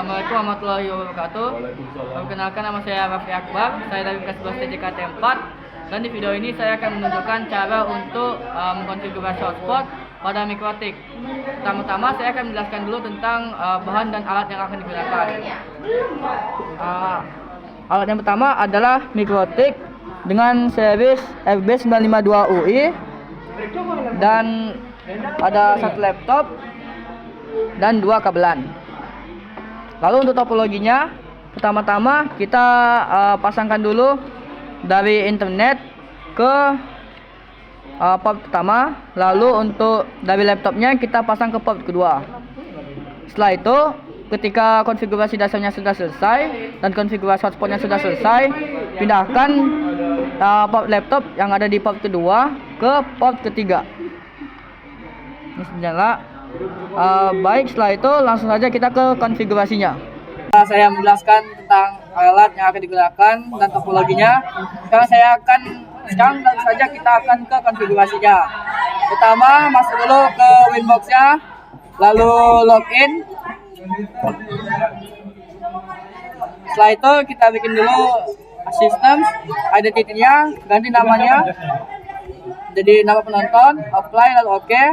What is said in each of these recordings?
Assalamualaikum warahmatullahi wabarakatuh. Perkenalkan, nama saya Raffi Akbar. Saya dari kelas 11 TJKT 4. Dan di video ini saya akan menunjukkan cara untuk mengkonfigurasi hotspot pada Mikrotik. Pertama-tama saya akan menjelaskan dulu tentang bahan dan alat yang akan digunakan. Alat yang pertama adalah Mikrotik dengan series FB952UI, dan ada satu laptop dan 2 kabelan. Lalu untuk topologinya, pertama-tama kita pasangkan dulu dari internet ke port pertama. Lalu untuk dari laptopnya kita pasang ke port kedua. Setelah itu, ketika konfigurasi dasarnya sudah selesai dan konfigurasi hotspotnya sudah selesai, pindahkan port laptop yang ada di port kedua ke port ketiga. Ini sebenarnya baik, setelah itu langsung saja kita ke konfigurasinya. Saya menjelaskan tentang alat yang akan digunakan dan topologinya. Sekarang langsung saja kita akan ke konfigurasinya. Pertama, masuk dulu ke Winbox-nya, lalu login. Setelah itu kita bikin dulu sistem identity-nya, ganti namanya jadi nama penonton, apply, lalu oke.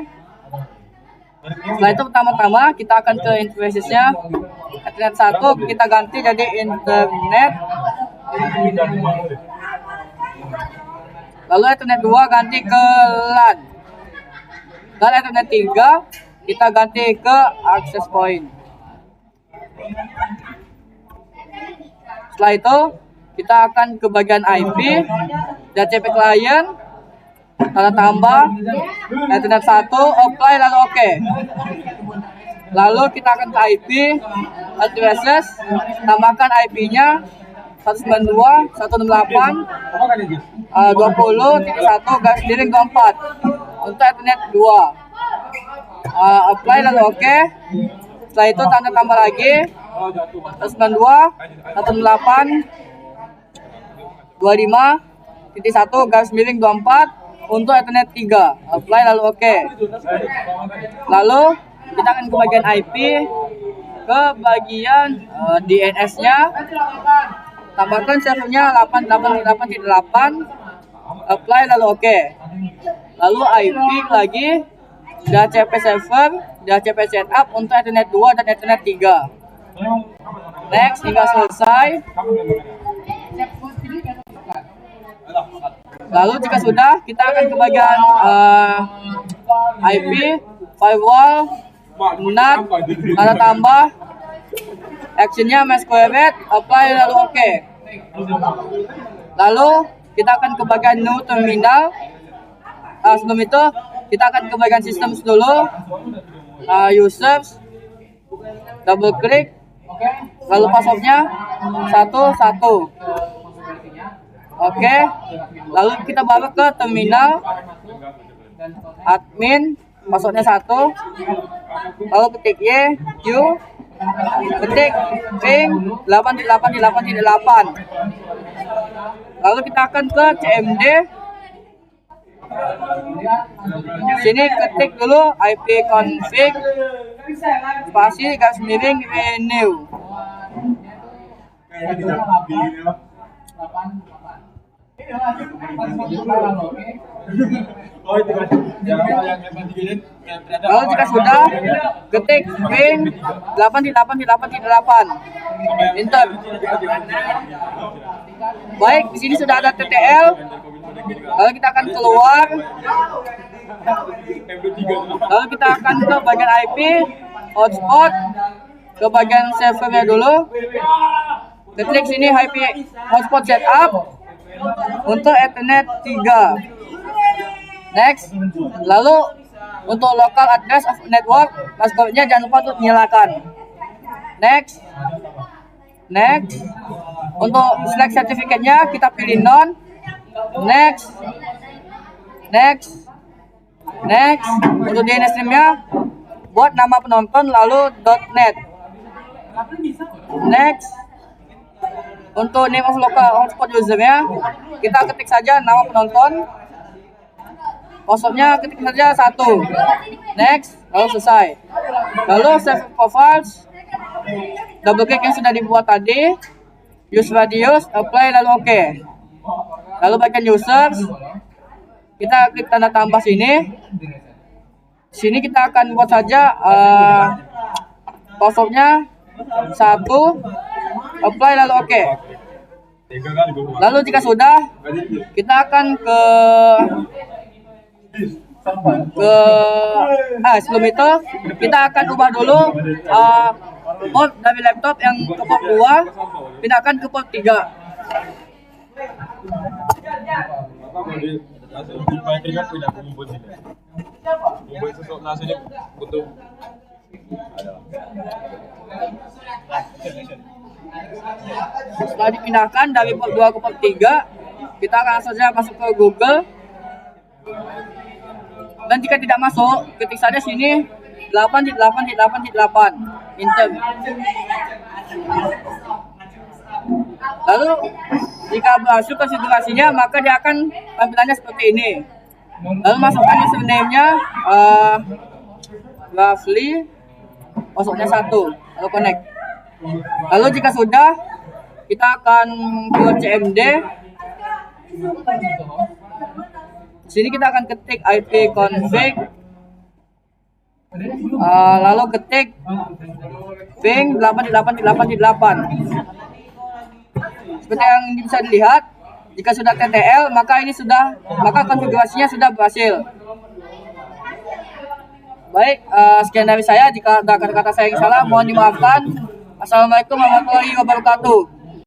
Setelah itu pertama-tama kita akan ke interfaces-nya. Ethernet 1 kita ganti jadi internet. Lalu Ethernet 2 ganti ke LAN. Dan Ethernet 3 kita ganti ke access point. Setelah itu kita akan ke bagian IP, DHCP client, tanda tambah, Ethernet 1, apply, lalu oke. Lalu kita akan ke IP, addresses, tambahkan IP-nya 192.168.20.1/24 untuk Ethernet 2. Apply, lalu oke. Setelah itu tanda tambah lagi 192.168.25.1/24 untuk Ethernet 3. Apply, lalu oke. Lalu kita akan ke bagian IP, ke bagian DNS-nya, tambahkan servernya 888.8, apply, lalu oke. Lalu IP lagi, DHCP server, DHCP setup untuk Ethernet 2 dan Ethernet 3. Next, hingga selesai. Lalu jika sudah, kita akan ke bagian IP, firewall, NAT, tanda tambah, actionnya masquerade, apply, lalu oke. Lalu kita akan ke bagian new terminal. Sebelum itu kita akan ke bagian sistem dulu, users, double klik, lalu passwordnya 11. Oke. Lalu kita bawa ke terminal, admin, passwordnya 1, lalu ketik Q, ketik ping 8.8.8.8. Lalu kita akan ke CMD. Sini ketik dulu IP config spasi garis miring renew. Lalu jika sudah, ketik ping 8.8.8.8, enter. Baik, di sini sudah ada TTL. Lalu kita akan keluar. Lalu kita akan ke bagian IP, hotspot, ke bagian servernya dulu. Klik sini IP hotspot setup untuk Ethernet 3. Next. Lalu untuk local address of network, passwordnya jangan lupa untuk nyalakan. Next. Untuk select sertifikatnya kita pilih non. Next. Untuk DNS streamnya buat nama penonton lalu .net. Next. Untuk name of local hotspot usernya kita ketik saja nama penonton. Passwordnya ketik saja 1. Next, lalu selesai. Lalu save profiles. double klik yang sudah dibuat tadi, use radius, apply, lalu oke. Lalu bagian users, kita klik tanda tambah sini. Sini kita akan buat saja passwordnya 1, apply, lalu oke. Lalu jika sudah, kita akan sebelum itu kita akan ubah dulu port dari laptop yang ke port 2 pindahkan ke port 3. Setelah dipindahkan dari port 2 ke port 3, kita akan saja masuk ke Google. Dan jika tidak masuk, ketik saja sini 8.8.8.8 enter. Lalu jika berhasil konfigurasinya, maka dia akan tampilannya seperti ini. Lalu masukkan username-nya roughly passwordnya 1, lalu connect. Lalu jika sudah, kita akan ke CMD. Sini kita akan ketik ipconfig, lalu ketik ping 8.8.8.8. Seperti yang bisa dilihat, jika sudah TTL maka konfigurasinya sudah berhasil. Baik, sekian dari saya. Jika ada kata-kata saya yang salah, mohon dimaafkan. Assalamualaikum warahmatullahi wabarakatuh.